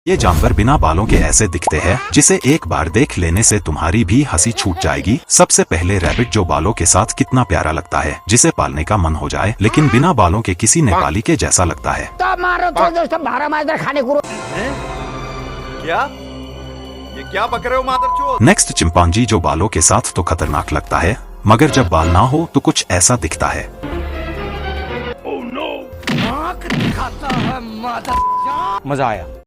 ये जानवर बिना बालों के ऐसे दिखते हैं जिसे एक बार देख लेने से तुम्हारी भी हंसी छूट जाएगी। सबसे पहले रैबिट जो बालों के साथ कितना प्यारा लगता है, जिसे पालने का मन हो जाए, लेकिन बिना बालों के किसी नेपाली के जैसा लगता है। क्या बक रहे हो मादरचोद? नेक्स्ट चिंपांजी जो बालों के साथ तो खतरनाक लगता है, मगर जब बाल ना हो तो कुछ ऐसा दिखता है। मजा आया।